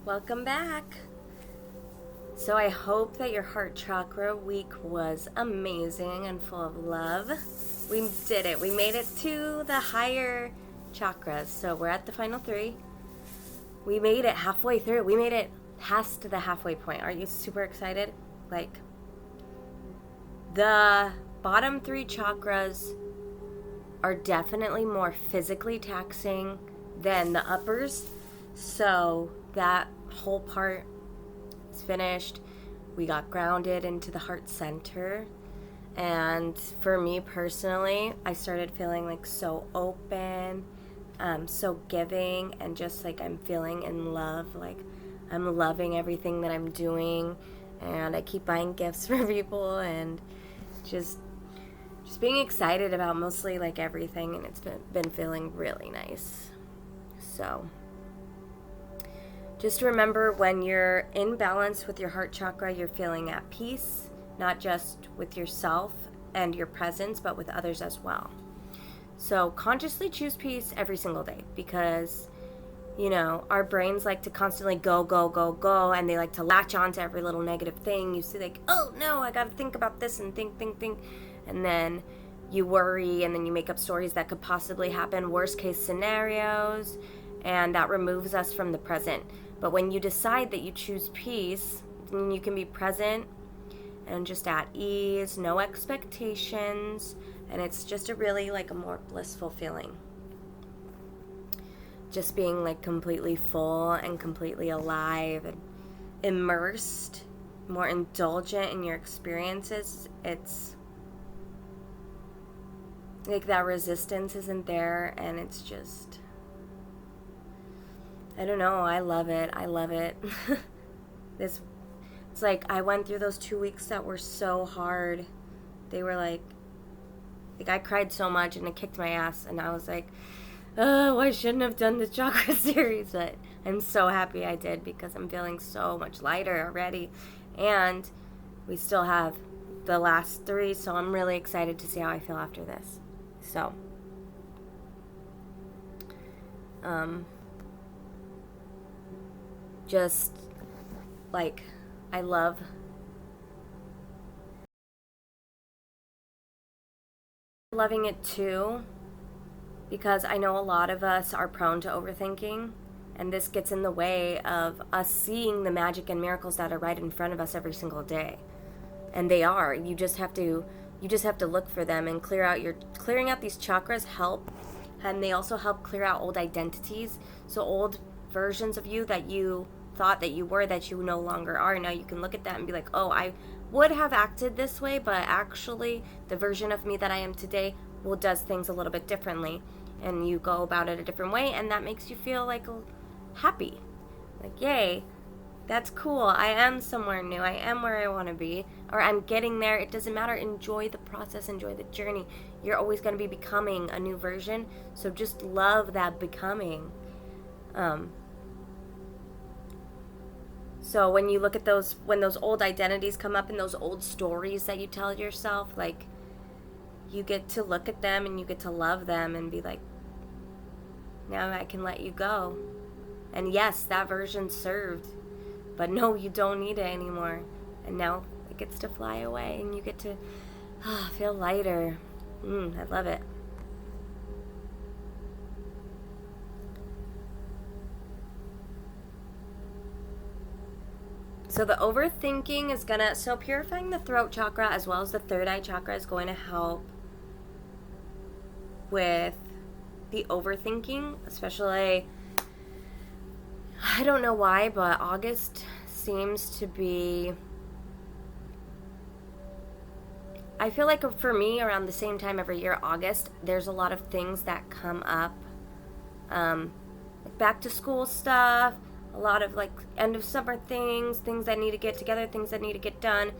Welcome back. So I hope that your heart chakra week was amazing and full of love. We did it. We made it to the higher chakras. So we're at the final 3. We made it halfway through. We made it past the halfway point. Are you super excited? Like, the bottom 3 chakras are definitely more physically taxing than the uppers. So that whole part is finished. We got grounded into the heart center. And for me personally, I started feeling like so open, so giving, and just like I'm feeling in love. Like I'm loving everything that I'm doing, and I keep buying gifts for people, and just being excited about mostly like everything, and it's been feeling really nice. So just remember, when you're in balance with your heart chakra, you're feeling at peace, not just with yourself and your presence, but with others as well. So consciously choose peace every single day, because, you know, our brains like to constantly go, and they like to latch on to every little negative thing. You see, like, oh no, I got to think about this and think. And then you worry, and then you make up stories that could possibly happen, worst case scenarios, and that removes us from the present. But when you decide that you choose peace, then you can be present and just at ease, no expectations, and it's just a really like a more blissful feeling. Just being like completely full and completely alive and immersed, more indulgent in your experiences. It's like that resistance isn't there, and it's just, I don't know, I love it. It's like I went through those 2 weeks that were so hard. They were like I cried so much and it kicked my ass, and I was like, oh, I shouldn't have done the chakra series, but I'm so happy I did, because I'm feeling so much lighter already, and we still have the last 3, so I'm really excited to see how I feel after this. So just like, I love loving it too, because I know a lot of us are prone to overthinking, and this gets in the way of us seeing the magic and miracles that are right in front of us every single day. And they are. You just have to look for them and clearing out these chakras help, and they also help clear out old identities. So old versions of you that you thought that you were, that you no longer are. Now you can look at that and be like, oh, I would have acted this way, but actually the version of me that I am today does things a little bit differently, and you go about it a different way, and that makes you feel like happy, like, yay, that's cool, I am somewhere new, I am where I want to be, or I'm getting there. It doesn't matter. Enjoy the process, enjoy the journey. You're always going to be becoming a new version, so just love that becoming. So when you look at when those old identities come up and those old stories that you tell yourself, like, you get to look at them and you get to love them and be like, now I can let you go. And yes, that version served, but no, you don't need it anymore. And now it gets to fly away, and you get to feel lighter. I love it. So the overthinking is so purifying the throat chakra as well as the third eye chakra is going to help with the overthinking, especially, I don't know why, but August seems to be, I feel like for me, around the same time every year, August, there's a lot of things that come up, like back to school stuff, a lot of like end of summer things that need to get together, things that need to get done,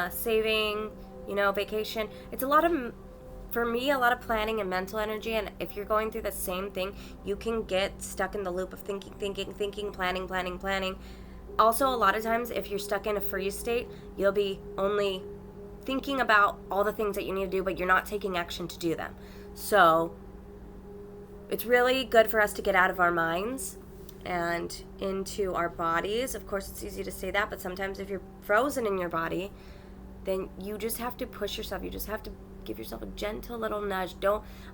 saving, vacation. It's a lot of, for me, a lot of planning and mental energy. And if you're going through the same thing, you can get stuck in the loop of thinking, planning. Also, a lot of times, if you're stuck in a freeze state, you'll be only thinking about all the things that you need to do, but you're not taking action to do them. So it's really good for us to get out of our minds and into our bodies. Of course, it's easy to say that, but sometimes if you're frozen in your body, then you just have to push yourself. You just have to give yourself a gentle little nudge.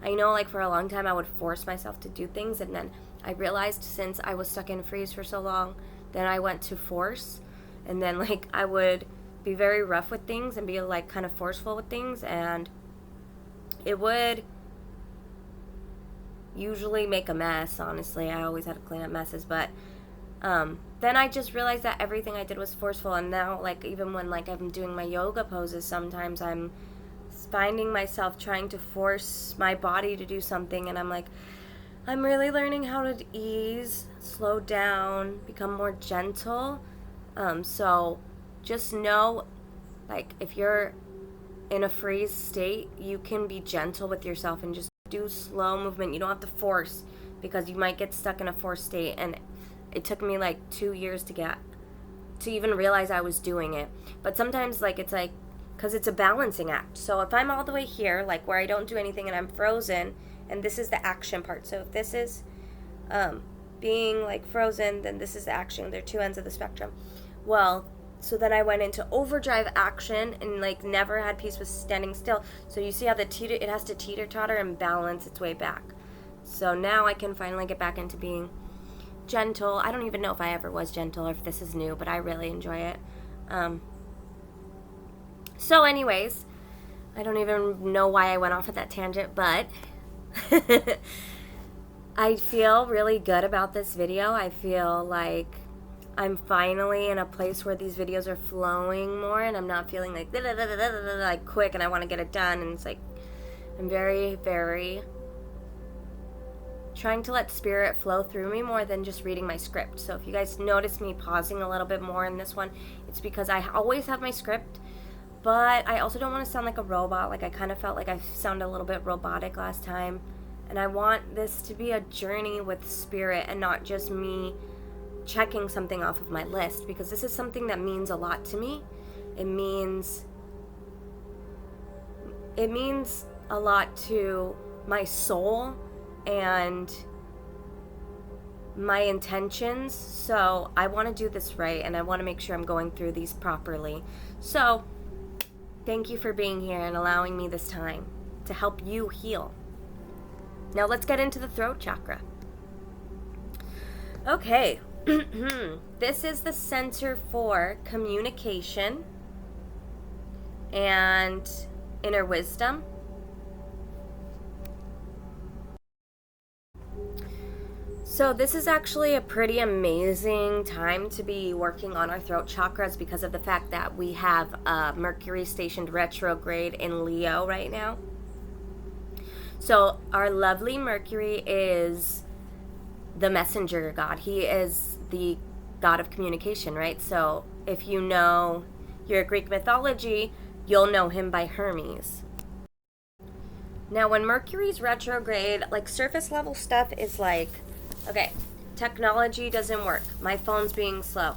I know, like, for a long time I would force myself to do things, and then I realized since I was stuck in freeze for so long, then I went to force, and then, like, I would be very rough with things and be, like, kind of forceful with things, and it would usually make a mess. Honestly, I always had to clean up messes, but then I just realized that everything I did was forceful. And now, like, even when, like, I'm doing my yoga poses, sometimes I'm finding myself trying to force my body to do something, and I'm like, I'm really learning how to ease, slow down, become more gentle. So just know, like, if you're in a freeze state, you can be gentle with yourself and just do slow movement. You don't have to force, because you might get stuck in a forced state, and it took me like 2 years to even realize I was doing it. But sometimes, like, it's like, because it's a balancing act. So if I'm all the way here, like where I don't do anything and I'm frozen, and this is the action part. So if this is being like frozen, then this is the action. They're two ends of the spectrum. Well, so then I went into overdrive action and, like, never had peace with standing still. So you see how it has to teeter-totter and balance its way back. So now I can finally get back into being gentle. I don't even know if I ever was gentle or if this is new, but I really enjoy it. So anyways, I don't even know why I went off at that tangent, but I feel really good about this video. I feel like I'm finally in a place where these videos are flowing more, and I'm not feeling like like quick and I want to get it done. And it's like, I'm very, very trying to let spirit flow through me more than just reading my script. So if you guys notice me pausing a little bit more in this one, it's because I always have my script, but I also don't want to sound like a robot. Like, I kind of felt like I sounded a little bit robotic last time, and I want this to be a journey with spirit and not just me checking something off of my list, because this is something that means a lot to me. It means a lot to my soul and my intentions. So I want to do this right, and I want to make sure I'm going through these properly. So thank you for being here and allowing me this time to help you heal. Now let's get into the throat chakra. Okay. This is the center for communication and inner wisdom. So this is actually a pretty amazing time to be working on our throat chakras, because of the fact that we have Mercury stationed retrograde in Leo right now. So our lovely Mercury is the messenger god. He is the god of communication, right? So if you know your Greek mythology, you'll know him by Hermes. Now, when Mercury's retrograde, like, surface level stuff is like, okay, technology doesn't work. My phone's being slow.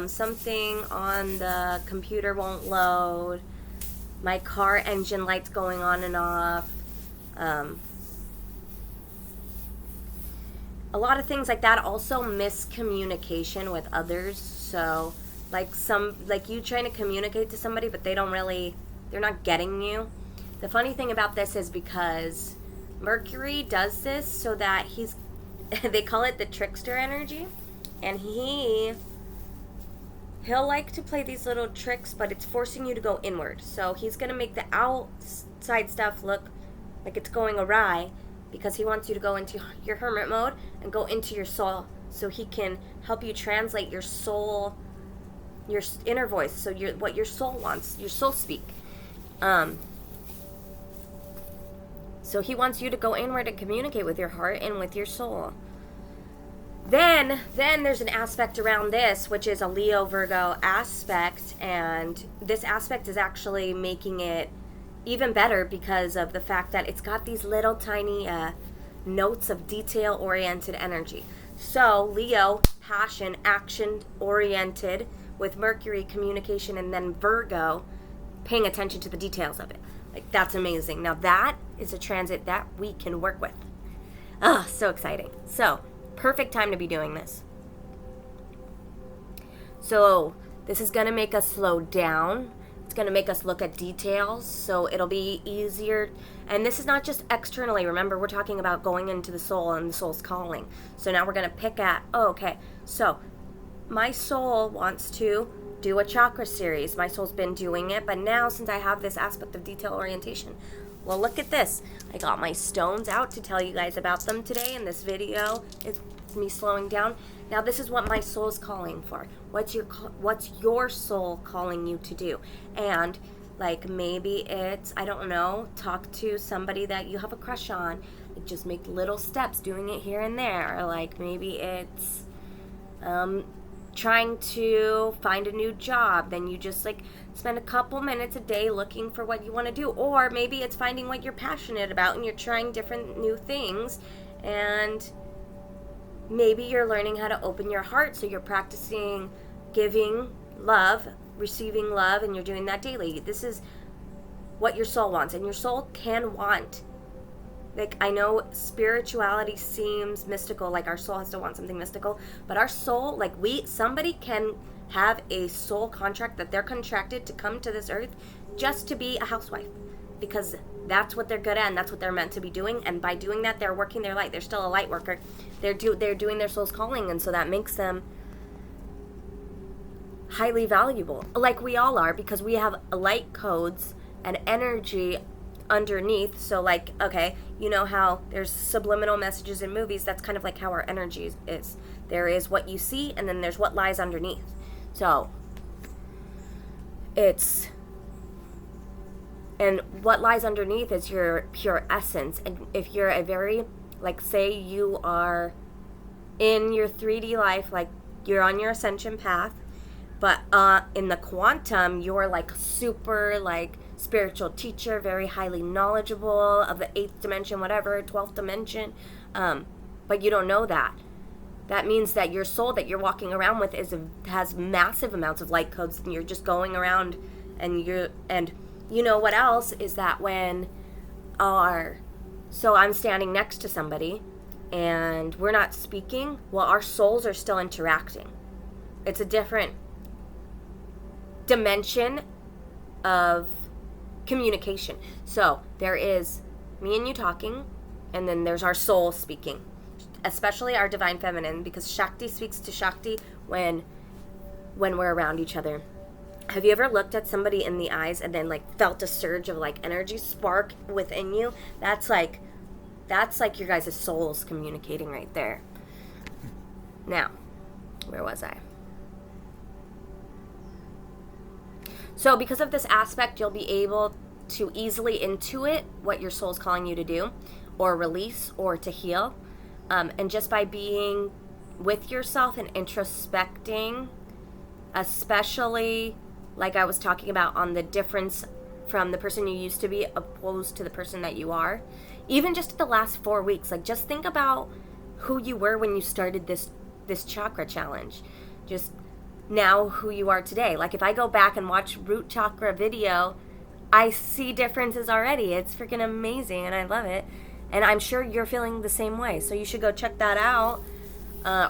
Something on the computer won't load. My car engine light's going on and off. A lot of things like that. Also miscommunication with others. So like you trying to communicate to somebody, but they're not getting you. The funny thing about this is, because Mercury does this so that they call it the trickster energy, and he'll like to play these little tricks, but it's forcing you to go inward. So he's going to make the outside stuff look like it's going awry, because he wants you to go into your hermit mode and go into your soul, so he can help you translate your soul, your inner voice, so what your soul wants, your soul speak. So he wants you to go inward and communicate with your heart and with your soul. Then there's an aspect around this, which is a Leo Virgo aspect, and this aspect is actually making it even better because of the fact that it's got these little tiny notes of detail-oriented energy. So Leo, passion, action-oriented, with Mercury, communication, and then Virgo, paying attention to the details of it. Like, that's amazing. Now that is a transit that we can work with. So exciting. So perfect time to be doing this. So this is going to make us slow down. It's going to make us look at details, so it'll be easier. And this is not just externally. Remember, we're talking about going into the soul and the soul's calling. So now we're going to pick at, so my soul wants to do a chakra series. My soul's been doing it, but now since I have this aspect of detail orientation, well, look at this. I got my stones out to tell you guys about them today, and this video is me slowing down. Now this is what my soul is calling for. What's your soul calling you to do? And like maybe it's, I don't know, talk to somebody that you have a crush on. Like just make little steps, doing it here and there. Or like maybe it's trying to find a new job. Then you just like spend a couple minutes a day looking for what you want to do. Or maybe it's finding what you're passionate about and you're trying different new things. And maybe you're learning how to open your heart, so you're practicing giving love, receiving love, and you're doing that daily. This is what your soul wants, and your soul can want. Like, I know spirituality seems mystical, like our soul has to want something mystical, but our soul, like somebody can have a soul contract that they're contracted to come to this earth just to be a housewife, because that's what they're good at and that's what they're meant to be doing. And by doing that, they're working their light. They're still a light worker. They're doing their soul's calling, and so that makes them highly valuable, like we all are, because we have light codes and energy underneath. So like, okay, you know how there's subliminal messages in movies? That's kind of like how our energy is. There is what you see, and then there's what lies underneath. So and what lies underneath is your pure essence. And if you're a very, like, say you are in your 3D life, like you're on your ascension path, but in the quantum, you're like super like spiritual teacher, very highly knowledgeable of the 8th dimension, whatever, 12th dimension, but you don't know that. That means that your soul that you're walking around with has massive amounts of light codes, and you're just going around, and you know what else is that so I'm standing next to somebody and we're not speaking, well, our souls are still interacting. It's a different dimension of communication. So there is me and you talking, and then there's our soul speaking, especially our divine feminine, because Shakti speaks to Shakti when we're around each other. Have you ever looked at somebody in the eyes and then like felt a surge of like energy spark within you? That's like your guys' souls communicating right there. Now, where was I? So because of this aspect, you'll be able to easily intuit what your soul's calling you to do, or release, or to heal. And just by being with yourself and introspecting, especially like I was talking about on the difference from the person you used to be opposed to the person that you are, even just the last 4 weeks, like just think about who you were when you started this chakra challenge. Just now who you are today. Like if I go back and watch root chakra video, I see differences already. It's freaking amazing, and I love it. And I'm sure you're feeling the same way. So you should go check that out.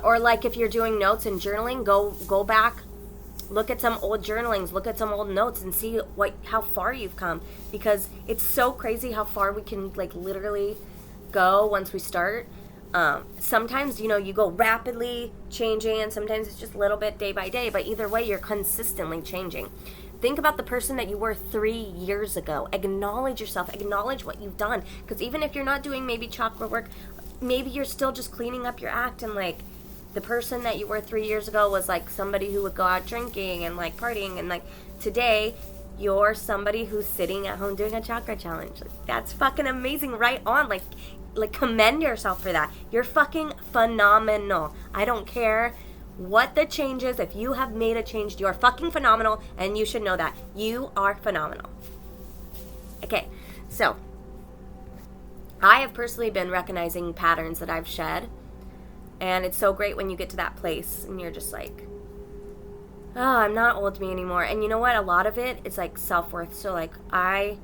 Or like if you're doing notes and journaling, go back, look at some old journalings, look at some old notes, and see how far you've come. Because it's so crazy how far we can like literally go once we start. Sometimes, you go rapidly changing, and sometimes it's just a little bit day by day. But either way, you're consistently changing. Think about the person that you were 3 years ago. Acknowledge yourself. Acknowledge what you've done. Because even if you're not doing maybe chakra work, maybe you're still just cleaning up your act, and like the person that you were 3 years ago was like somebody who would go out drinking and like partying, and like today you're somebody who's sitting at home doing a chakra challenge. Like, that's fucking amazing. Right on. Like commend yourself for that. You're fucking phenomenal. I don't care what the change is. If you have made a change, you are fucking phenomenal, and you should know that. You are phenomenal. Okay, so I have personally been recognizing patterns that I've shed, and it's so great when you get to that place and you're just like, oh, I'm not old me anymore. And you know what? A lot of it is like self-worth. So like I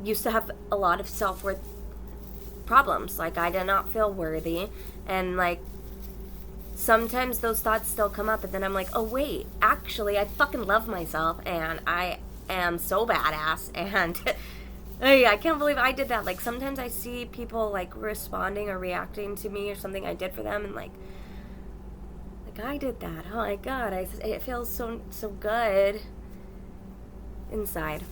used to have a lot of self-worth problems. Like I did not feel worthy, and like sometimes those thoughts still come up, and then I'm like, oh wait, actually I fucking love myself and I am so badass, and hey, I can't believe I did that. Like, sometimes I see people like responding or reacting to me or something I did for them, and like I did that. Oh my god, it feels so good inside.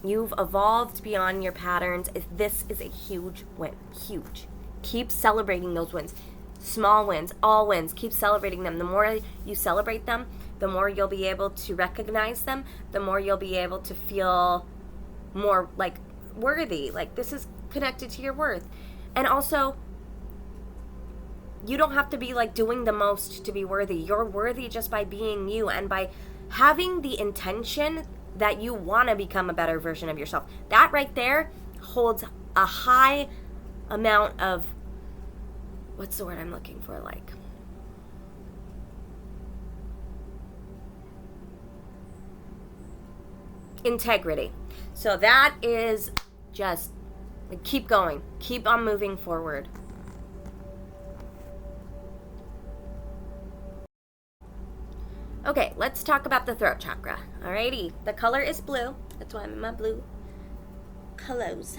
You've evolved beyond your patterns. This is a huge win. Huge. Keep celebrating those wins. Small wins, all wins. Keep celebrating them. The more you celebrate them, the more you'll be able to recognize them, the more you'll be able to feel more like worthy. Like, this is connected to your worth. And also, you don't have to be like doing the most to be worthy. You're worthy just by being you and by having the intention that you want to become a better version of yourself. That right there holds a high amount of, what's the word I'm looking for, like, integrity. So that is just, like, keep going. Keep on moving forward. Okay, let's talk about the throat chakra. Alrighty, the color is blue. That's why I'm in my blue colors.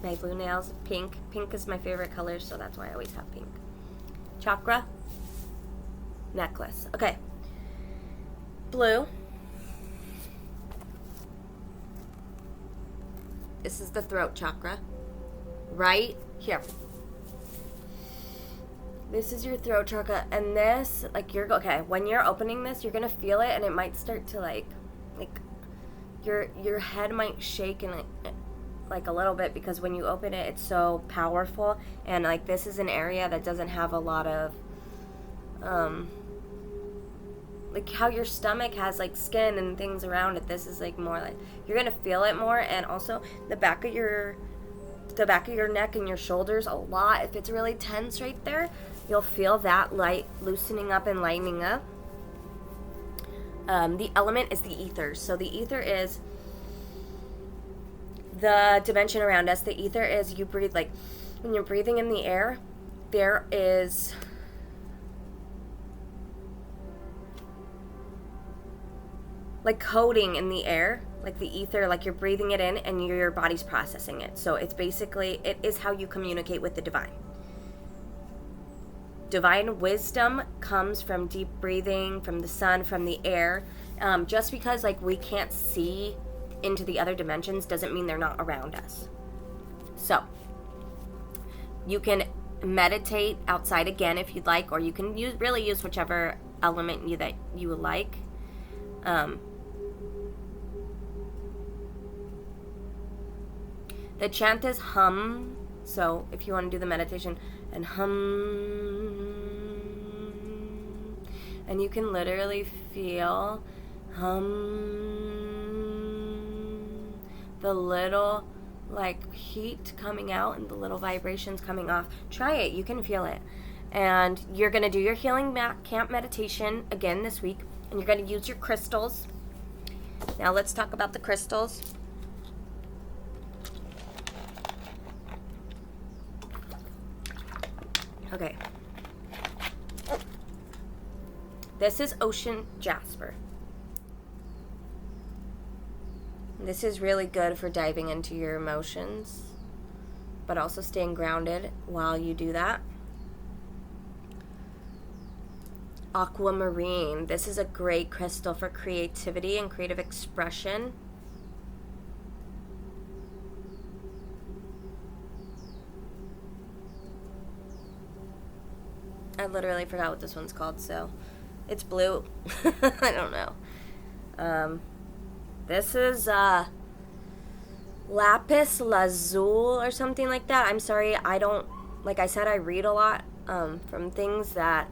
My blue nails, pink. Pink is my favorite color, so that's why I always have pink. Chakra, necklace. Okay, blue. This is the throat chakra. Right here. This is your throat chakra, and this, like, okay, when you're opening this, you're gonna feel it, and it might start to, like your head might shake and, like, a little bit, because when you open it, it's so powerful, and, like, this is an area that doesn't have a lot of, like, how your stomach has, like, skin and things around it. This is, like, more, like, you're gonna feel it more, and also the back of your neck and your shoulders a lot. If it's really tense right there, you'll feel that light loosening up and lightening up. The element is the ether. So the ether is the dimension around us. The ether is, you breathe, like, when you're breathing in the air, there is like coding in the air, like the ether, like you're breathing it in and your body's processing it. So it's basically, it is how you communicate with the divine. Divine wisdom comes from deep breathing, from the sun, from the air. Just because, like, we can't see into the other dimensions doesn't mean they're not around us. So you can meditate outside again if you'd like, or you can really use whichever element that you would like. The chant is hum. So if you want to do the meditation and hum, and you can literally feel the little, like, heat coming out and the little vibrations coming off. Try it. You can feel it. And you're going to do your healing camp meditation again this week, and you're going to use your crystals. Now let's talk about the crystals. Okay. This is ocean jasper. This is really good for diving into your emotions, but also staying grounded while you do that. Aquamarine. This is a great crystal for creativity and creative expression. I literally forgot what this one's called, so it's blue. I don't know. This is lapis lazuli or something like that. I'm sorry, I don't, like I said, I read a lot from things that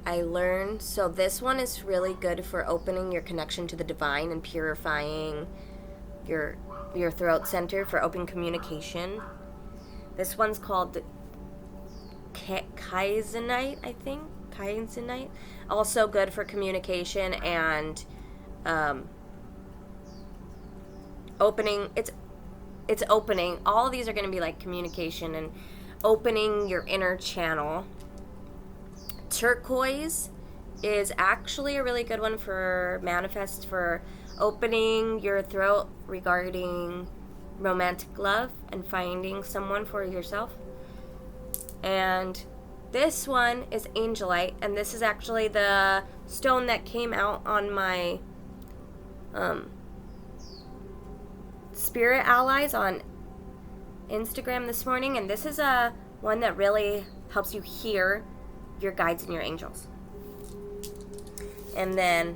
I learned. So this one is really good for opening your connection to the divine and purifying your throat center for open communication. This one's called Kaizenite, I think. Kaizenite. Also good for communication and opening. it's opening. All of these are going to be like communication and opening your inner channel. Turquoise is actually a really good one for manifest, for opening your throat regarding romantic love and finding someone for yourself. And this one is angelite, and this is actually the stone that came out on my Spirit Allies on Instagram this morning, and this is a one that really helps you hear your guides and your angels. And then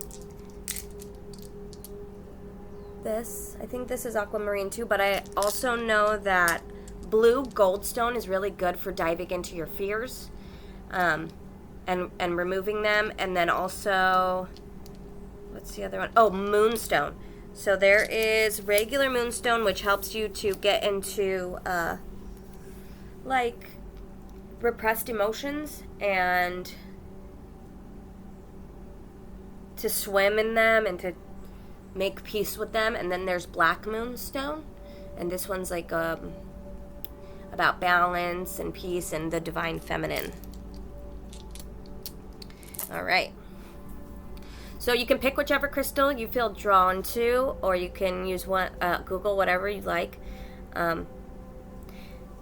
this, I think this is aquamarine too, but I also know that blue goldstone is really good for diving into your fears and removing them. And then also, what's the other one? Oh, moonstone. So there is regular moonstone, which helps you to get into like repressed emotions and to swim in them and to make peace with them. And then there's black moonstone, and this one's like about balance and peace and the divine feminine. All right. So you can pick whichever crystal you feel drawn to, or you can use one, Google whatever you like.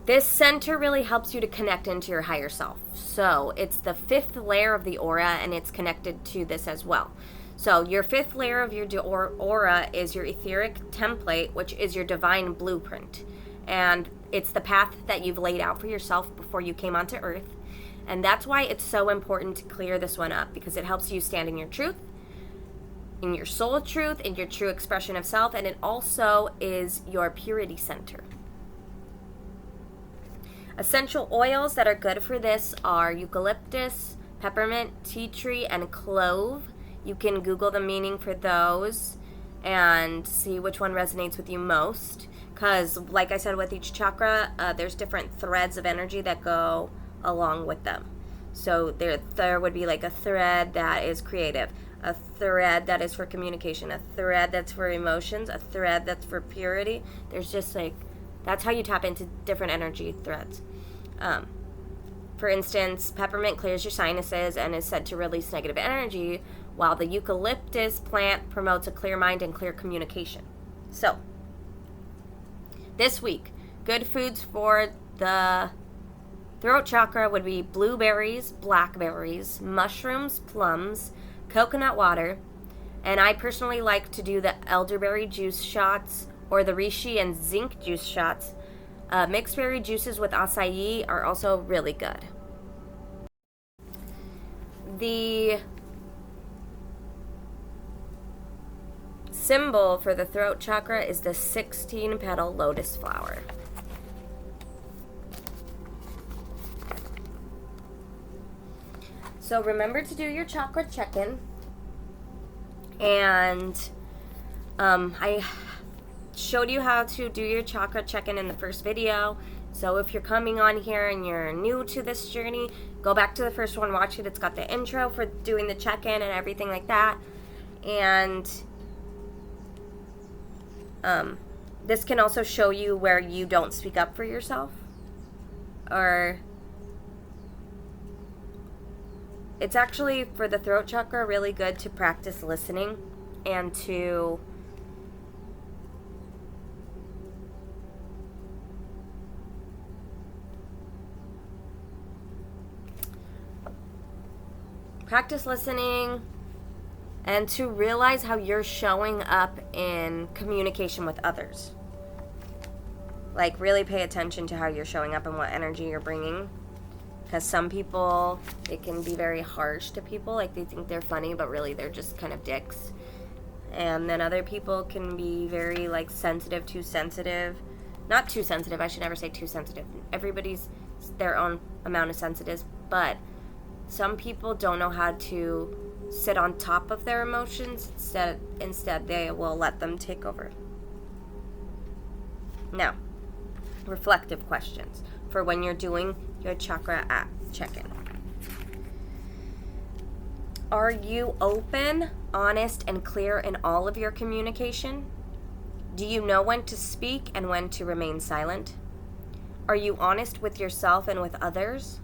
This center really helps you to connect into your higher self. So it's the 5th layer of the aura, and it's connected to this as well. So your 5th layer of your aura is your etheric template, which is your divine blueprint. And it's the path that you've laid out for yourself before you came onto Earth. And that's why it's so important to clear this one up, because it helps you stand in your truth, in your soul truth, in your true expression of self, and it also is your purity center. Essential oils that are good for this are eucalyptus, peppermint, tea tree, and clove. You can Google the meaning for those and see which one resonates with you most. Because, like I said, with each chakra, there's different threads of energy that go along with them. So there would be like a thread that is creative, a thread that is for communication, a thread that's for emotions, a thread that's for purity. There's just like, that's how you tap into different energy threads. For instance, peppermint clears your sinuses and is said to release negative energy, while the eucalyptus plant promotes a clear mind and clear communication. So, this week, good foods for the throat chakra would be blueberries, blackberries, mushrooms, plums, coconut water, and I personally like to do the elderberry juice shots or the reishi and zinc juice shots. Mixed berry juices with acai are also really good. The symbol for the throat chakra is the 16-petal lotus flower. So remember to do your chakra check-in. And I showed you how to do your chakra check-in in the first video. So if you're coming on here and you're new to this journey, go back to the first one, watch it. It's got the intro for doing the check-in and everything like that. And this can also show you where you don't speak up for yourself, or it's actually, for the throat chakra, really good to practice listening and to practice listening and to realize how you're showing up in communication with others. Like, really pay attention to how you're showing up and what energy you're bringing. Because some people, it can be very harsh to people. Like, they think they're funny, but really they're just kind of dicks. And then other people can be very, like, sensitive, too sensitive. Not too sensitive. I should never say too sensitive. Everybody's their own amount of sensitive. But some people don't know how to sit on top of their emotions. Instead, they will let them take over. Now, reflective questions for when you're doing your chakra check-in. Are you open, honest, and clear in all of your communication? Do you know when to speak and when to remain silent? Are you honest with yourself and with others?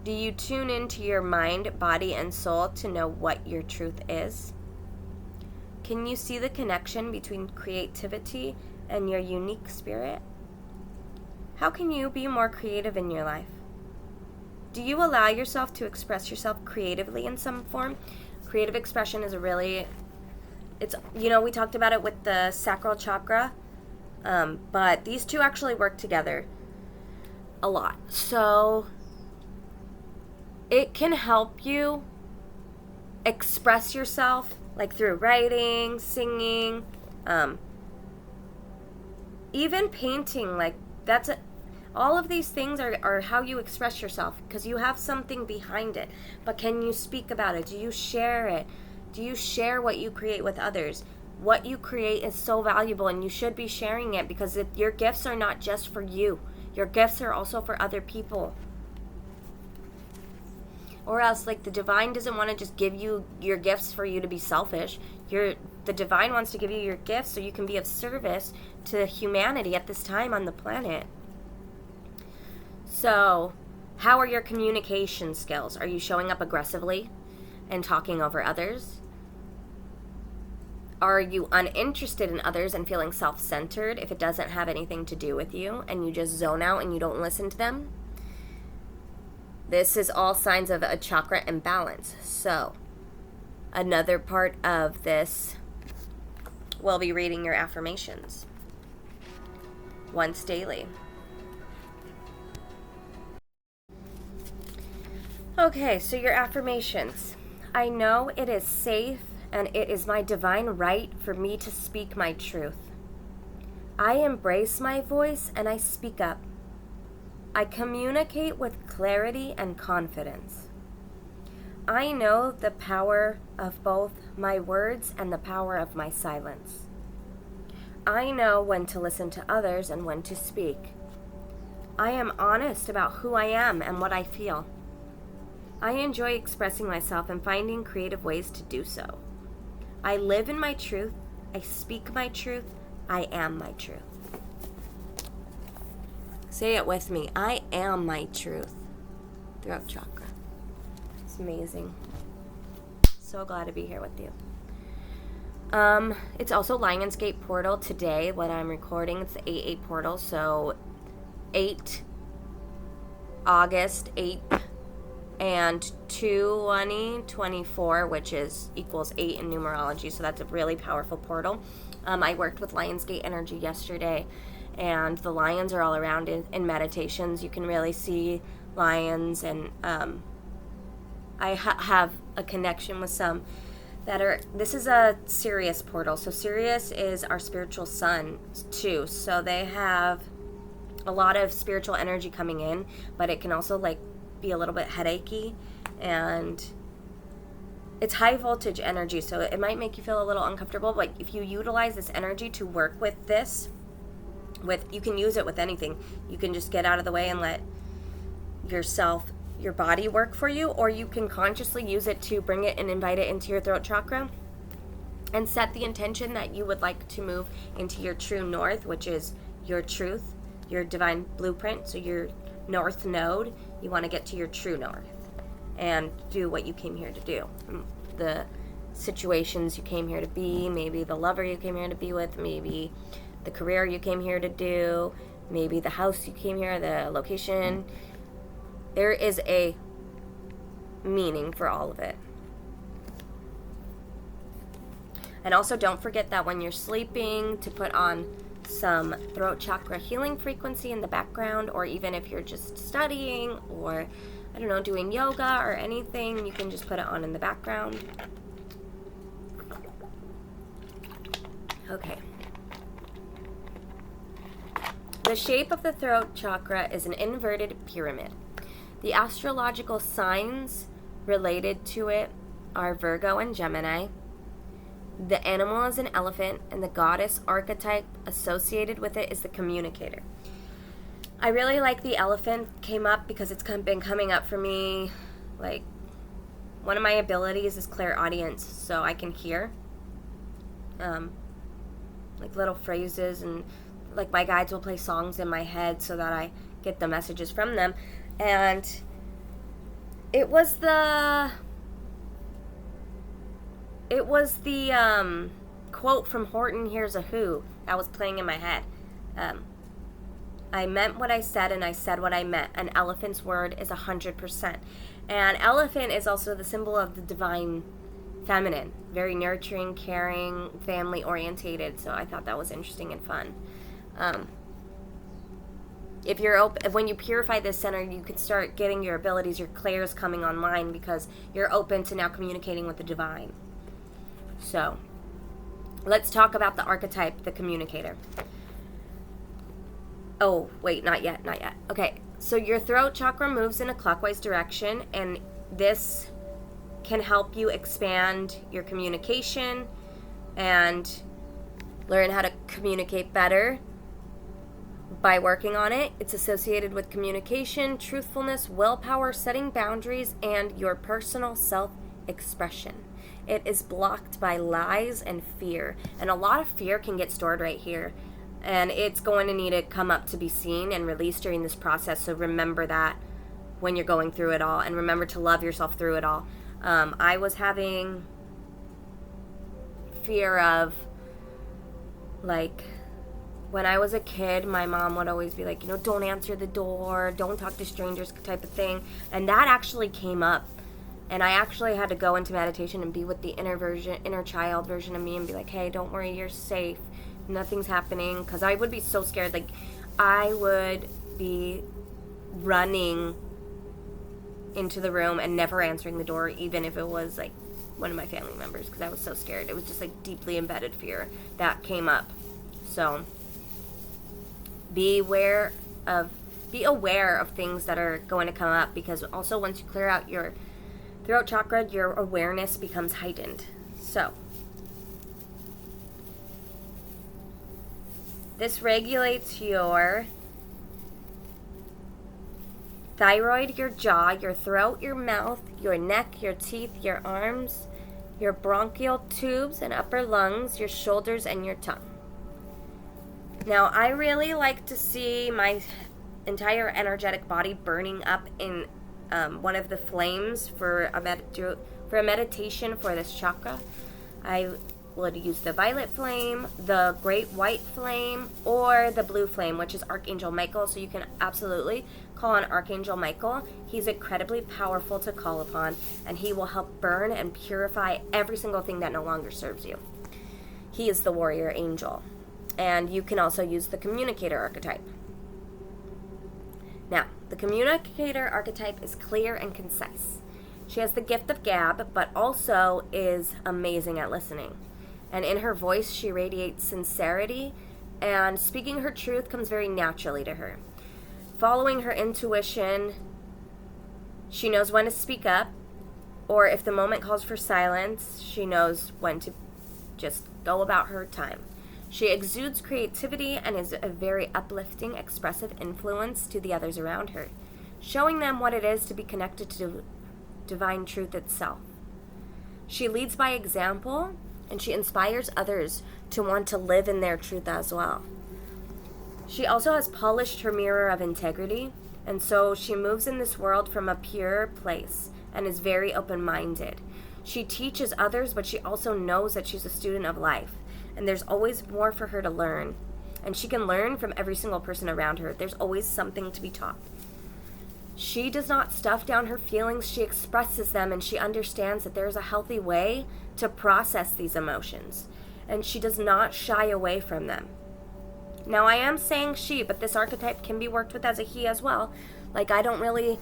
Do you tune into your mind, body, and soul to know what your truth is? Can you see the connection between creativity and your unique spirit? How can you be more creative in your life? Do you allow yourself to express yourself creatively in some form? Creative expression is we talked about it with the sacral chakra, but these two actually work together a lot. So it can help you express yourself, like through writing, singing, even painting. Like all of these things are how you express yourself, because you have something behind it. But can you speak about it? Do you share it? Do you share what you create with others? What you create is so valuable, and you should be sharing it, because your gifts are not just for you. Your gifts are also for other people. Or else, like, the divine doesn't want to just give you your gifts for you to be selfish. The divine wants to give you your gifts so you can be of service to humanity at this time on the planet. So, how are your communication skills? Are you showing up aggressively and talking over others? Are you uninterested in others and feeling self-centered if it doesn't have anything to do with you, and you just zone out and you don't listen to them? This is all signs of a chakra imbalance. So, another part of this will be reading your affirmations once daily. Okay, so your affirmations. I know it is safe and it is my divine right for me to speak my truth. I embrace my voice and I speak up. I communicate with clarity and confidence. I know the power of both my words and the power of my silence. I know when to listen to others and when to speak. I am honest about who I am and what I feel. I enjoy expressing myself and finding creative ways to do so. I live in my truth. I speak my truth. I am my truth. Say it with me. I am my truth. Throat chakra. It's amazing. So glad to be here with you. It's also Lionsgate portal today when I'm recording. It's the 8/8 portal. So 8 August 8th and 2024, which equals 8 in numerology. So that's a really powerful portal. I worked with Lionsgate energy yesterday, and the lions are all around in meditations. You can really see lions, and I have a connection with some this is a Sirius portal. So Sirius is our spiritual sun too. So they have a lot of spiritual energy coming in, but it can also be a little bit headachy, and it's high voltage energy, so it might make you feel a little uncomfortable. But if you utilize this energy to work with you can use it with anything. You can just get out of the way and let your body work for you, or you can consciously use it to bring it and invite it into your throat chakra and set the intention that you would like to move into your true north, which is your truth, your divine blueprint. So your north node, you want to get to your true north and do what you came here to do. The situations you came here to be, maybe the lover you came here to be with, maybe the career you came here to do, maybe the house you came here, the location. There is a meaning for all of it. And also don't forget that when you're sleeping to put on some throat chakra healing frequency in the background, or even if you're just studying or, I don't know, doing yoga or anything, you can just put it on in the background. Okay. The shape of the throat chakra is an inverted pyramid. The astrological signs related to it are Virgo and Gemini. The animal is an elephant, and the goddess archetype associated with it is the communicator. I really like the elephant came up because it's been coming up for me. One of my abilities is clairaudience, so I can hear. like little phrases, and like my guides will play songs in my head so that I get the messages from them. And it was the quote from Horton Hears a Who that was playing in my head. I meant what I said, and I said what I meant. An elephant's word is 100%. And elephant is also the symbol of the divine feminine, very nurturing, caring, family orientated. So I thought that was interesting and fun. If you're when you purify this center, you can start getting your abilities, your clairs coming online, because you're open to now communicating with the divine. So let's talk about the archetype, the communicator. Oh, wait, not yet. Okay, so your throat chakra moves in a clockwise direction, and this can help you expand your communication and learn how to communicate better by working on it. It's associated with communication, truthfulness, willpower, setting boundaries, and your personal self-expression. It is blocked by lies and fear, and a lot of fear can get stored right here. And it's going to need to come up to be seen and released during this process. So remember that when you're going through it all. And remember to love yourself through it all. I was having fear of, like, when I was a kid, my mom would always be like, don't answer the door, don't talk to strangers type of thing. And that actually came up. And I actually had to go into meditation and be with the inner child version of me and be like, hey, don't worry, you're safe. Nothing's happening, because I would be so scared. Like, I would be running into the room and never answering the door, even if it was like one of my family members, because I was so scared. It was just like deeply embedded fear that came up. So be aware of things that are going to come up, because also once you clear out your throat chakra, your awareness becomes heightened. So this regulates your thyroid, your jaw, your throat, your mouth, your neck, your teeth, your arms, your bronchial tubes and upper lungs, your shoulders, and your tongue. Now, I really like to see my entire energetic body burning up in one of the flames for a meditation for this chakra. I would use the violet flame, the great white flame, or the blue flame, which is Archangel Michael. So you can absolutely call on Archangel Michael. He's incredibly powerful to call upon, and he will help burn and purify every single thing that no longer serves you. He is the warrior angel. And you can also use the communicator archetype. Now, the communicator archetype is clear and concise. She has the gift of gab, but also is amazing at listening. And in her voice, she radiates sincerity, and speaking her truth comes very naturally to her. Following her intuition, she knows when to speak up, or if the moment calls for silence, she knows when to just go about her time. She exudes creativity and is a very uplifting, expressive influence to the others around her, showing them what it is to be connected to divine truth itself. She leads by example, and she inspires others to want to live in their truth as well. She also has polished her mirror of integrity, and so she moves in this world from a pure place and is very open-minded. She teaches others, but she also knows that she's a student of life, and there's always more for her to learn. And she can learn from every single person around her. There's always something to be taught. She does not stuff down her feelings. She expresses them, and she understands that there's a healthy way to process these emotions. And she does not shy away from them. Now, I am saying she, but this archetype can be worked with as a he as well. Like, I don't really...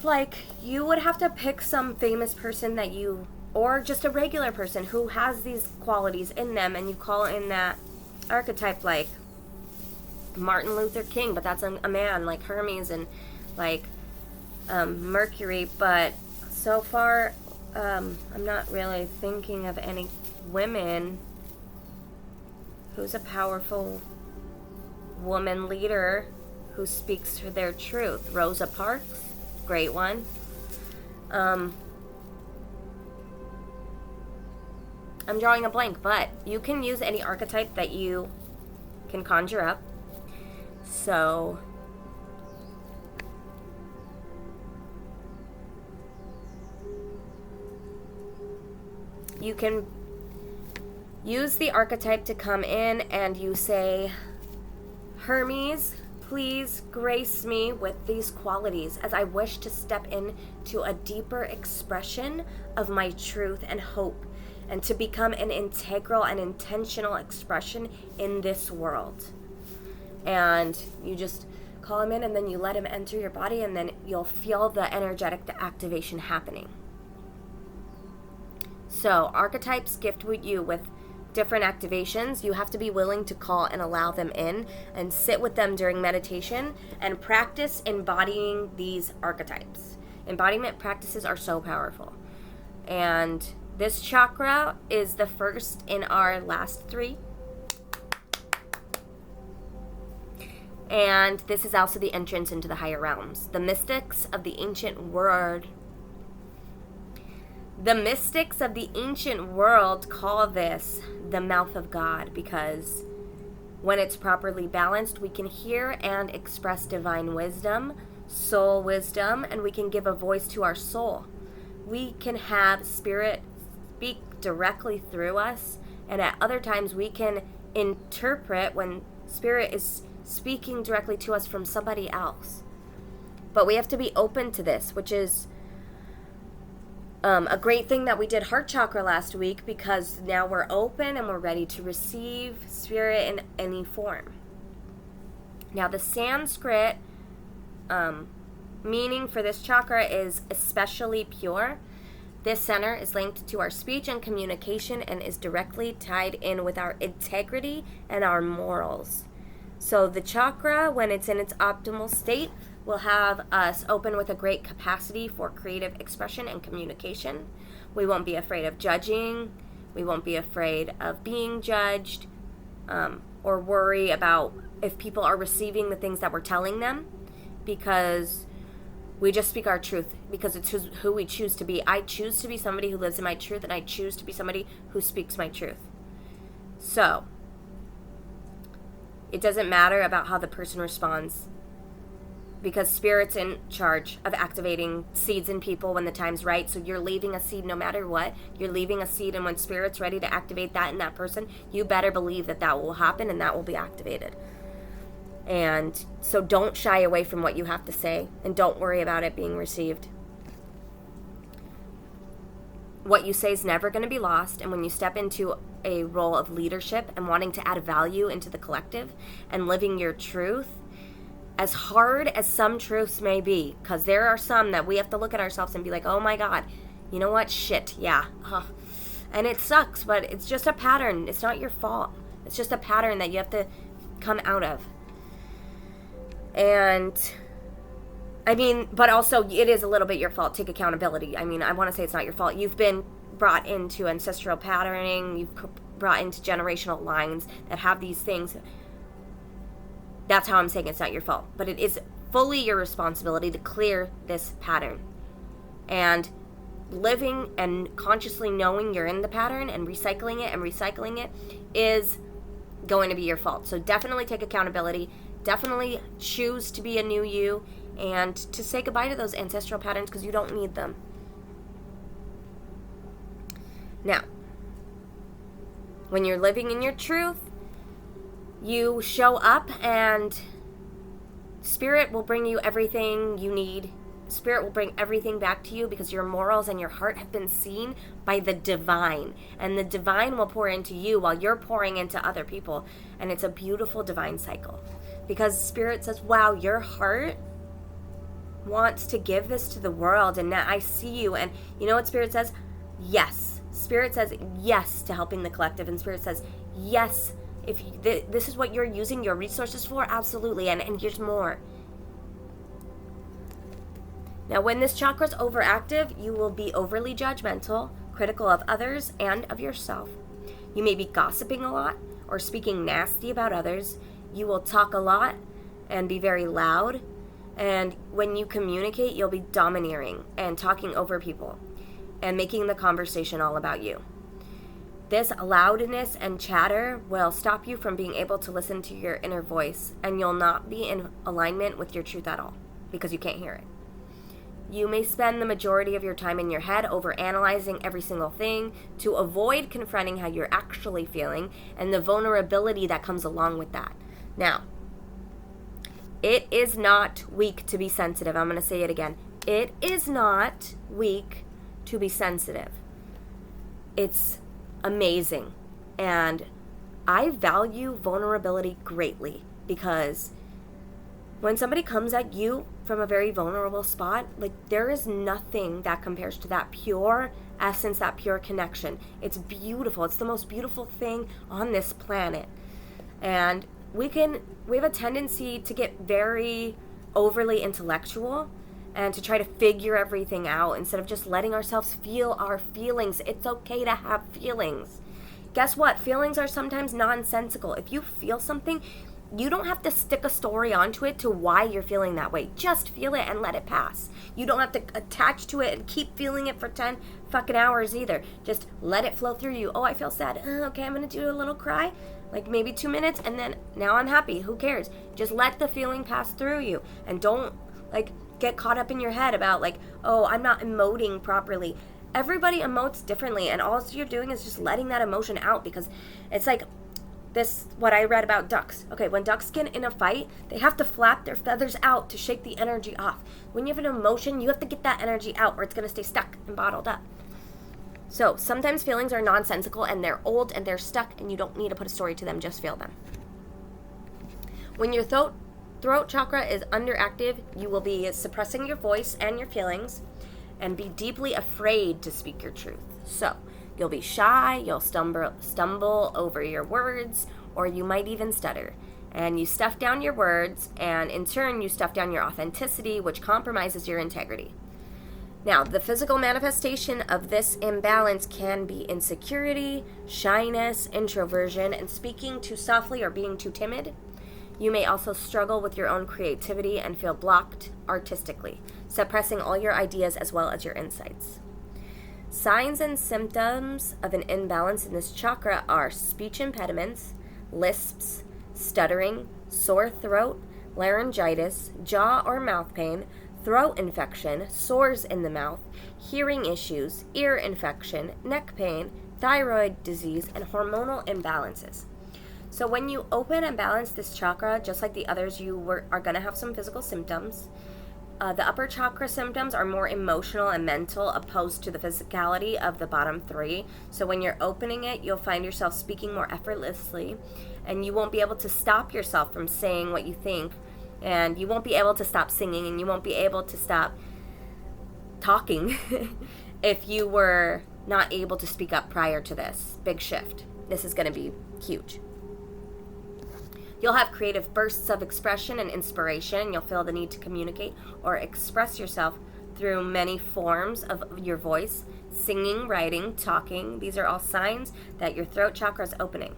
Like, you would have to pick some famous person that you... Or just a regular person who has these qualities in them, and you call in that archetype, like Martin Luther King, but that's a man, like Hermes and like Mercury. But so far, I'm not really thinking of any women who's a powerful woman leader who speaks for their truth. Rosa Parks, great one. I'm drawing a blank, but you can use any archetype that you can conjure up. So you can use the archetype to come in, and you say, Hermes, please grace me with these qualities as I wish to step into a deeper expression of my truth and hope, and to become an integral and intentional expression in this world. And you just call him in, and then you let him enter your body, and then you'll feel the energetic activation happening. So archetypes gift you with different activations. You have to be willing to call and allow them in, and sit with them during meditation and practice embodying these archetypes. Embodiment practices are so powerful. And this chakra is the first in our last 3. And this is also the entrance into the higher realms. The mystics of the ancient world call this the mouth of God, because when it's properly balanced, we can hear and express divine wisdom, soul wisdom, and we can give a voice to our soul. We can have spirit speak directly through us, and at other times we can interpret when spirit is speaking directly to us from somebody else. But we have to be open to this, which is a great thing that we did heart chakra last week, because now we're open and we're ready to receive spirit in any form. Now the Sanskrit meaning for this chakra is especially pure. This center is linked to our speech and communication and is directly tied in with our integrity and our morals. So the chakra, when it's in its optimal state, will have us open with a great capacity for creative expression and communication. We won't be afraid of judging. We won't be afraid of being judged, or worry about if people are receiving the things that we're telling them, because we just speak our truth, because it's who we choose to be. I choose to be somebody who lives in my truth, and I choose to be somebody who speaks my truth. So it doesn't matter about how the person responds, because Spirit's in charge of activating seeds in people when the time's right. So you're leaving a seed no matter what. You're leaving a seed, and when Spirit's ready to activate that in that person, you better believe that that will happen and that will be activated. And so don't shy away from what you have to say, and don't worry about it being received. What you say is never going to be lost, and when you step into a role of leadership and wanting to add value into the collective and living your truth, as hard as some truths may be, because there are some that we have to look at ourselves and be like, oh my God, you know what? Shit, yeah. And it sucks, but it's just a pattern. It's not your fault. It's just a pattern that you have to come out of. And I mean, but also it is a little bit your fault. Take accountability. I mean, I want to say it's not your fault. You've been brought into ancestral patterning. You've brought into generational lines that have these things. That's how I'm saying it's not your fault. But it is fully your responsibility to clear this pattern. And living and consciously knowing you're in the pattern and recycling it is going to be your fault. So definitely take accountability. Definitely choose to be a new you and to say goodbye to those ancestral patterns, because you don't need them. Now, when you're living in your truth, you show up and Spirit will bring you everything you need. Spirit will bring everything back to you, because your morals and your heart have been seen by the divine. And the divine will pour into you while you're pouring into other people. And it's a beautiful divine cycle. Because Spirit says, wow, your heart wants to give this to the world, and now I see you. And you know what Spirit says? Yes. Spirit says yes to helping the collective, and Spirit says yes, if this is what you're using your resources for, absolutely, and here's more. Now, when this chakra is overactive, you will be overly judgmental, critical of others and of yourself. You may be gossiping a lot or speaking nasty about others. You will talk a lot and be very loud. And when you communicate, you'll be domineering and talking over people and making the conversation all about you. This loudness and chatter will stop you from being able to listen to your inner voice, and you'll not be in alignment with your truth at all because you can't hear it. You may spend the majority of your time in your head over analyzing every single thing to avoid confronting how you're actually feeling and the vulnerability that comes along with that. Now, it is not weak to be sensitive. I'm going to say it again. It is not weak to be sensitive. It's amazing. And I value vulnerability greatly because when somebody comes at you from a very vulnerable spot, like, there is nothing that compares to that pure essence, that pure connection. It's beautiful. It's the most beautiful thing on this planet. And we have a tendency to get very overly intellectual and to try to figure everything out instead of just letting ourselves feel our feelings. It's okay to have feelings. Guess what? Feelings are sometimes nonsensical. If you feel something, you don't have to stick a story onto it to why you're feeling that way. Just feel it and let it pass. You don't have to attach to it and keep feeling it for 10 fucking hours either. Just let it flow through you. Oh, I feel sad. Okay, I'm going to do a little cry. Like maybe 2 minutes, and then now I'm happy. Who cares? Just let the feeling pass through you. And don't, get caught up in your head about, oh, I'm not emoting properly. Everybody emotes differently, and all you're doing is just letting that emotion out, because it's like this, what I read about ducks. Okay, when ducks get in a fight, they have to flap their feathers out to shake the energy off. When you have an emotion, you have to get that energy out, or it's going to stay stuck and bottled up. So sometimes feelings are nonsensical and they're old and they're stuck, and you don't need to put a story to them, just feel them. When your throat chakra is underactive, you will be suppressing your voice and your feelings and be deeply afraid to speak your truth. So you'll be shy, you'll stumble over your words, or you might even stutter. And you stuff down your words, and in turn you stuff down your authenticity, which compromises your integrity. Now, the physical manifestation of this imbalance can be insecurity, shyness, introversion, and speaking too softly or being too timid. You may also struggle with your own creativity and feel blocked artistically, suppressing all your ideas as well as your insights. Signs and symptoms of an imbalance in this chakra are speech impediments, lisps, stuttering, sore throat, laryngitis, jaw or mouth pain, throat infection, sores in the mouth, hearing issues, ear infection, neck pain, thyroid disease, and hormonal imbalances. So when you open and balance this chakra, just like the others, are going to have some physical symptoms. The upper chakra symptoms are more emotional and mental, opposed to the physicality of the bottom three. So when you're opening it, you'll find yourself speaking more effortlessly, and you won't be able to stop yourself from saying what you think. And you won't be able to stop singing, and you won't be able to stop talking if you were not able to speak up prior to this big shift. This is going to be huge. You'll have creative bursts of expression and inspiration. You'll feel the need to communicate or express yourself through many forms of your voice, singing, writing, talking. These are all signs that your throat chakra is opening.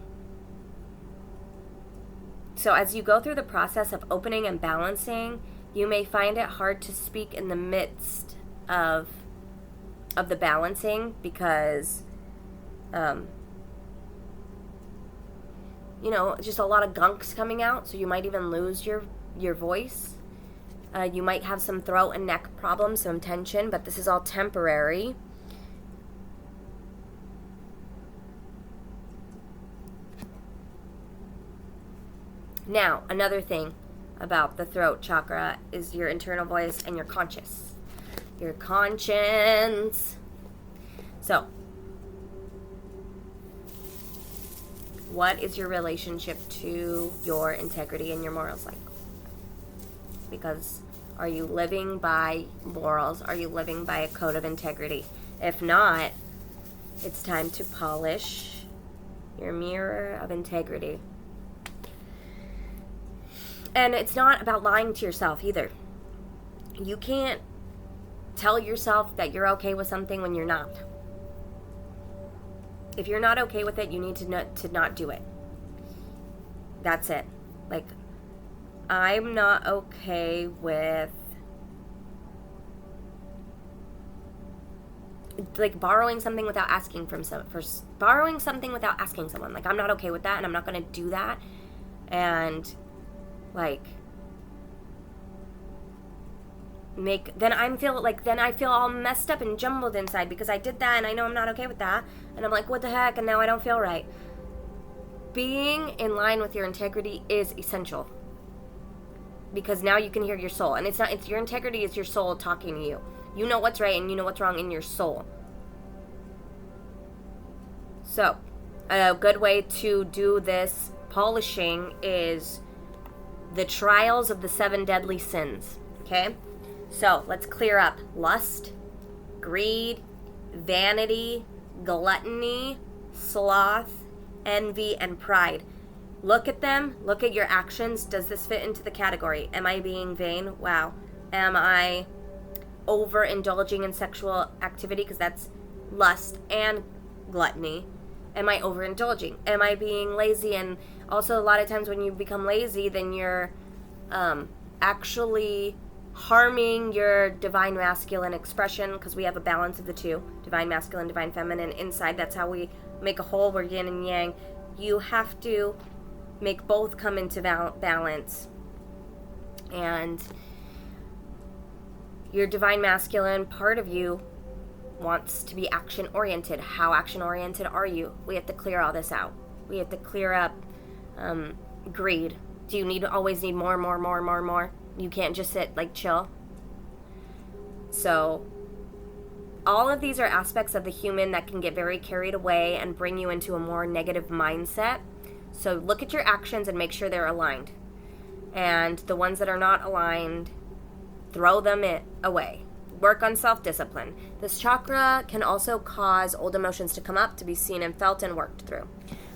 So as you go through the process of opening and balancing, you may find it hard to speak in the midst of the balancing because, just a lot of gunks coming out. So you might even lose your voice. You might have some throat and neck problems, some tension, but this is all temporary. Now, another thing about the throat chakra is your internal voice and your conscience. Your conscience. So, what is your relationship to your integrity and your morals like? Because are you living by morals? Are you living by a code of integrity? If not, it's time to polish your mirror of integrity. And it's not about lying to yourself either. You can't tell yourself that you're okay with something when you're not. If you're not okay with it, you need to not do it. That's it. I'm not okay with like borrowing something without asking borrowing something without asking someone. Like, I'm not okay with that, and I'm not going to do that. And like, then I feel all messed up and jumbled inside because I did that, and I know I'm not okay with that, and I'm like, what the heck, and now I don't feel right. Being in line with your integrity is essential, because now you can hear your soul, and it's your integrity is your soul talking to you. You know what's right and you know what's wrong in your soul. So a good way to do this polishing is the trials of the 7 deadly sins. Okay, so let's clear up lust, greed, vanity, gluttony, sloth, envy, and pride. Look at them. Look at your actions. Does this fit into the category? Am I being vain? Wow. Am I overindulging in sexual activity? Because that's lust and gluttony. Am I overindulging? Am I being lazy? And also, a lot of times when you become lazy, then you're actually harming your divine masculine expression, because we have a balance of the two, divine masculine, divine feminine inside. That's how we make a whole. We're yin and yang. You have to make both come into balance. And your divine masculine part of you wants to be action oriented. How action oriented are you? We have to clear all this out. We have to clear up greed. Do you always need more? You can't just sit, like, chill. So all of these are aspects of the human that can get very carried away and bring you into a more negative mindset. So look at your actions and make sure they're aligned. And the ones that are not aligned, throw them away. Work on self-discipline. This chakra can also cause old emotions to come up, to be seen and felt and worked through.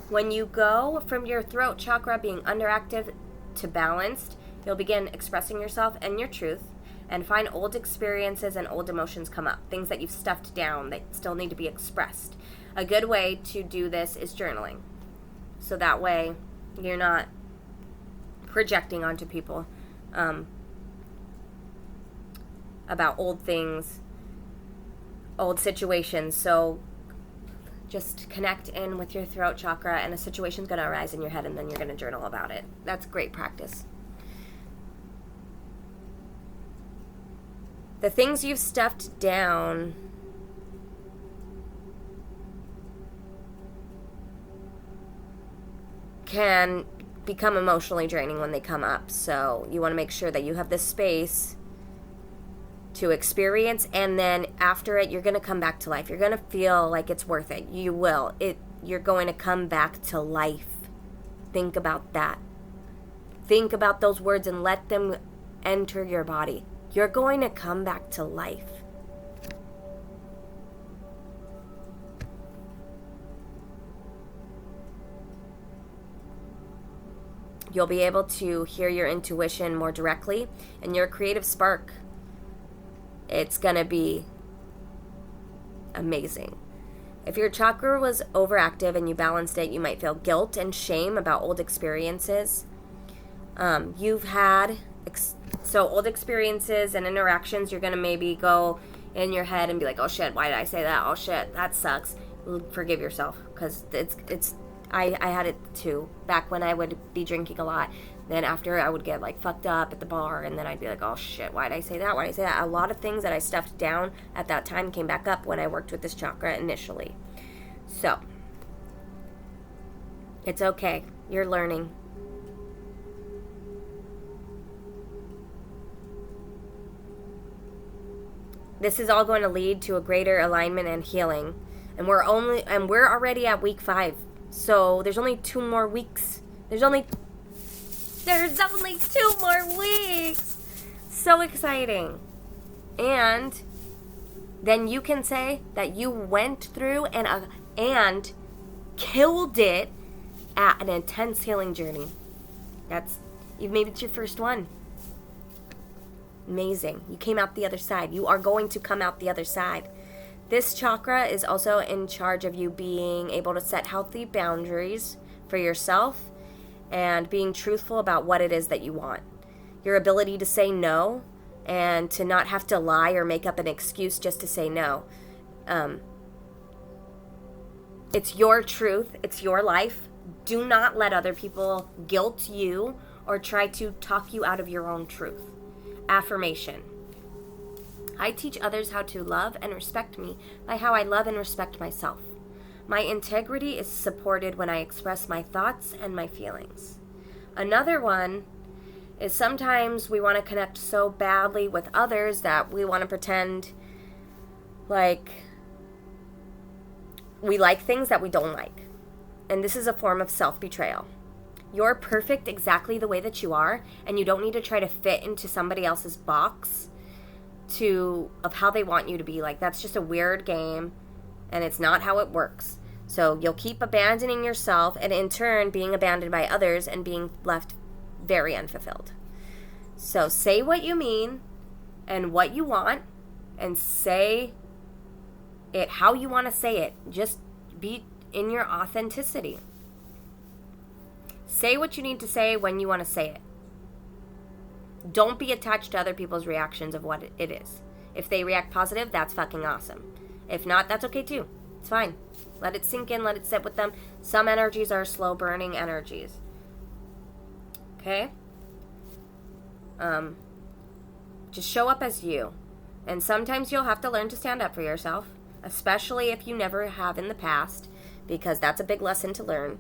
When you go from your throat chakra being underactive to balanced, you'll begin expressing yourself and your truth, and find old experiences and old emotions come up, things that you've stuffed down that still need to be expressed. A good way to do this is journaling. So that way you're not projecting onto people about old things, old situations. So just connect in with your throat chakra, and a situation's going to arise in your head, and then you're going to journal about it. That's great practice. The things you've stuffed down can become emotionally draining when they come up. So you want to make sure that you have this space to experience, and then after it, you're going to come back to life. You're going to feel like it's worth it. You will. You're going to come back to life. Think about that. Think about those words and let them enter your body. You're going to come back to life. You'll be able to hear your intuition more directly, and your creative spark, it's going to be amazing. If your chakra was overactive and you balanced it, you might feel guilt and shame about old experiences you've had. So old experiences and interactions, you're going to maybe go in your head and be like, oh shit, why did I say that? Oh shit, that sucks. Forgive yourself, because I had it too, back when I would be drinking a lot. Then after, I would get like fucked up at the bar, and then I'd be like, oh shit, why did I say that? Why did I say that? A lot of things that I stuffed down at that time came back up when I worked with this chakra initially. So it's okay. You're learning. This is all going to lead to a greater alignment and healing. And we're already at week 5. So there's only 2 more weeks. There's only 2 more weeks. So exciting. And then you can say that you went through and killed it at an intense healing journey. Maybe it's your first one. Amazing. You came out the other side. You are going to come out the other side. This chakra is also in charge of you being able to set healthy boundaries for yourself and being truthful about what it is that you want. Your ability to say no and to not have to lie or make up an excuse just to say no. It's your truth. It's your life. Do not let other people guilt you or try to talk you out of your own truth. Affirmation. I teach others how to love and respect me by how I love and respect myself. My integrity is supported when I express my thoughts and my feelings. Another one is sometimes we want to connect so badly with others that we want to pretend like we like things that we don't like. And this is a form of self-betrayal. You're perfect exactly the way that you are, and you don't need to try to fit into somebody else's box of how they want you to be. Like, that's just a weird game, and it's not how it works. So you'll keep abandoning yourself, and in turn being abandoned by others and being left very unfulfilled. So say what you mean and what you want, and say it how you want to say it. Just be in your authenticity. Say what you need to say when you want to say it. Don't be attached to other people's reactions of what it is. If they react positive, that's fucking awesome. If not, that's okay too. It's fine. Let it sink in, let it sit with them. Some energies are slow burning energies. Okay? Just show up as you. And sometimes you'll have to learn to stand up for yourself, especially if you never have in the past, because that's a big lesson to learn.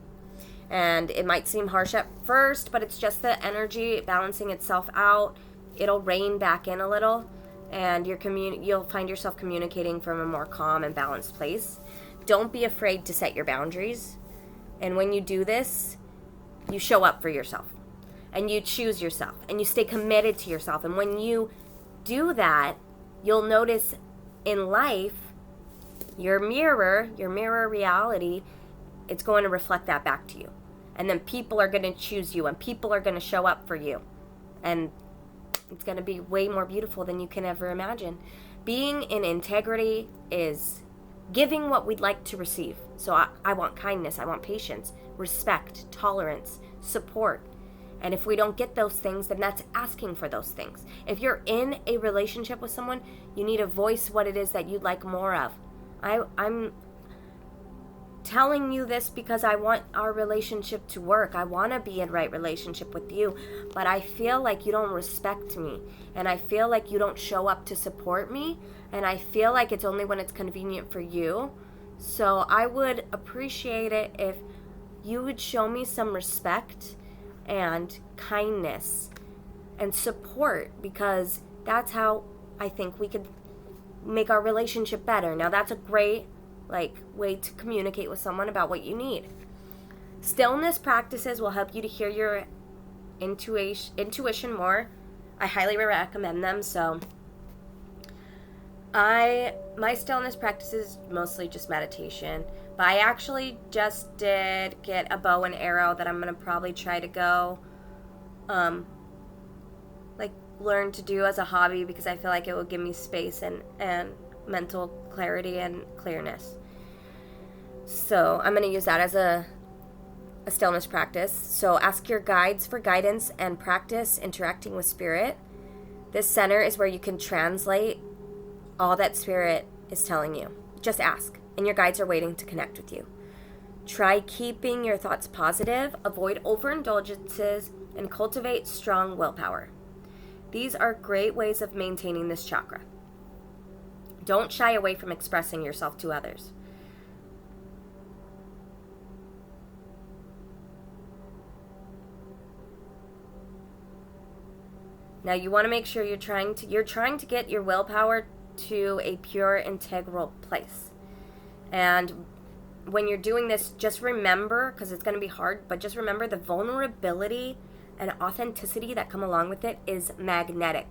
And it might seem harsh at first, but it's just the energy balancing itself out. It'll rein back in a little, and you'll find yourself communicating from a more calm and balanced place. Don't be afraid to set your boundaries. And when you do this, you show up for yourself, and you choose yourself, and you stay committed to yourself. And when you do that, you'll notice in life, your mirror reality, it's going to reflect that back to you. And then people are going to choose you, and people are going to show up for you. And it's going to be way more beautiful than you can ever imagine. Being in integrity is giving what we'd like to receive. So I want kindness, I want patience, respect, tolerance, support. And if we don't get those things, then that's asking for those things. If you're in a relationship with someone, you need to voice what it is that you'd like more of. I'm telling you this because I want our relationship to work. I want to be in right relationship with you, but I feel like you don't respect me, and I feel like you don't show up to support me, and I feel like it's only when it's convenient for you. So I would appreciate it if you would show me some respect and kindness and support, because that's how I think we could make our relationship better. Now, that's a great way to communicate with someone about what you need. Stillness practices will help you to hear your intuition more. I highly recommend them. So my stillness practice is mostly just meditation, but I actually just did get a bow and arrow that I'm going to probably try to go learn to do as a hobby, because I feel like it will give me space and mental clarity and clearness. So I'm going to use that as a stillness practice. So ask your guides for guidance and practice interacting with spirit. This center is where you can translate all that spirit is telling you. Just ask, and your guides are waiting to connect with you. Try keeping your thoughts positive, avoid overindulgences, and cultivate strong willpower. These are great ways of maintaining this chakra. Don't shy away from expressing yourself to others. Now you want to make sure you're trying to get your willpower to a pure, integral place. And when you're doing this, just remember, because it's going to be hard, but just remember the vulnerability and authenticity that come along with it is magnetic.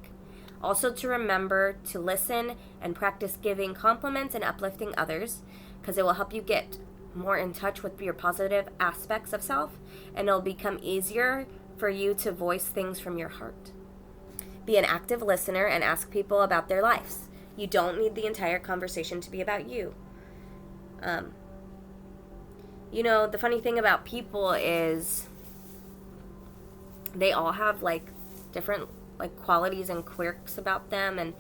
Also to remember to listen and practice giving compliments and uplifting others, because it will help you get more in touch with your positive aspects of self, and it'll become easier for you to voice things from your heart. Be an active listener and ask people about their lives. You don't need the entire conversation to be about you. The funny thing about people is they all have different qualities and quirks about them, and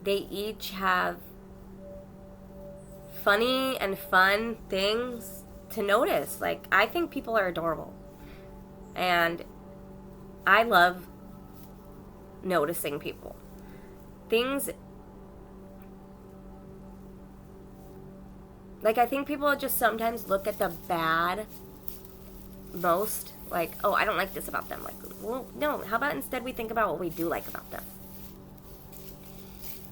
they each have funny and fun things to notice. Like, I think people are adorable. And I love noticing people. Things, like, I think people just sometimes look at the bad most. Like, oh, I don't like this about them. Like, well, no, how about instead we think about what we do like about them?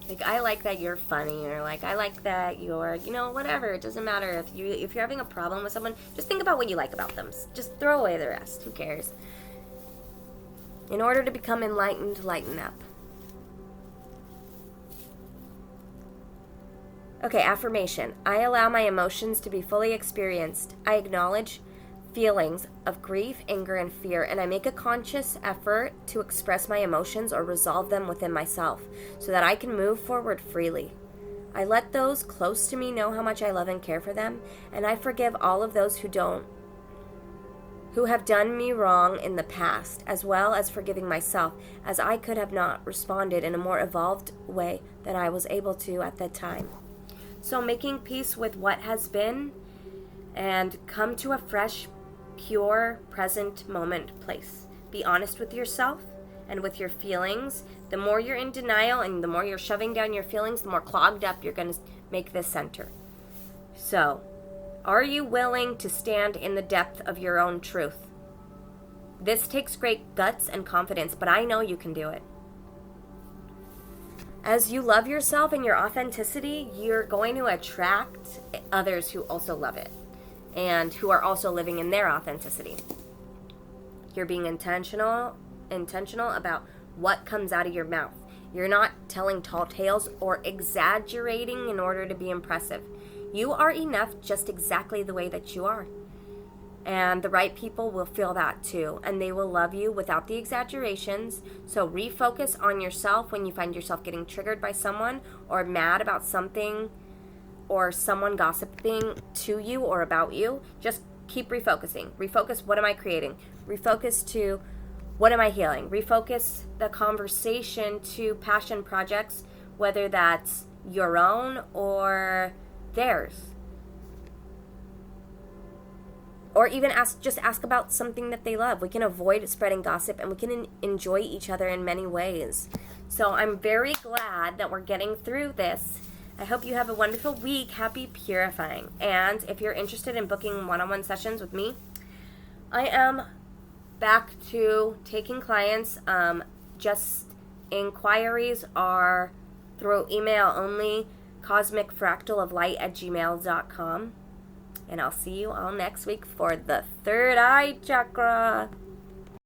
Like, I like that you're funny, or like, I like that you're, you know, whatever. It doesn't matter. If you're having a problem with someone, just think about what you like about them. Just throw away the rest. Who cares? In order to become enlightened, lighten up. Okay, affirmation. I allow my emotions to be fully experienced. I acknowledge feelings of grief, anger, and fear, and I make a conscious effort to express my emotions or resolve them within myself so that I can move forward freely. I let those close to me know how much I love and care for them, and I forgive all of those who have done me wrong in the past, as well as forgiving myself, as I could have not responded in a more evolved way than I was able to at that time. So making peace with what has been and come to a fresh, pure, present moment place. Be honest with yourself and with your feelings. The more you're in denial and the more you're shoving down your feelings, the more clogged up you're going to make this center. So, are you willing to stand in the depth of your own truth? This takes great guts and confidence, but I know you can do it. As you love yourself and your authenticity, you're going to attract others who also love it and who are also living in their authenticity. You're being intentional about what comes out of your mouth. You're not telling tall tales or exaggerating in order to be impressive. You are enough just exactly the way that you are. And the right people will feel that too. And they will love you without the exaggerations. So refocus on yourself when you find yourself getting triggered by someone or mad about something or someone gossiping to you or about you. Just keep refocusing. Refocus, what am I creating? Refocus to, what am I healing? Refocus the conversation to passion projects, whether that's your own or theirs. Or even just ask about something that they love. We can avoid spreading gossip and we can enjoy each other in many ways. So I'm very glad that we're getting through this. I hope you have a wonderful week. Happy purifying. And if you're interested in booking one-on-one sessions with me, I am back to taking clients. Just inquiries are through email only, cosmicfractaloflight@gmail.com. And I'll see you all next week for the third eye chakra.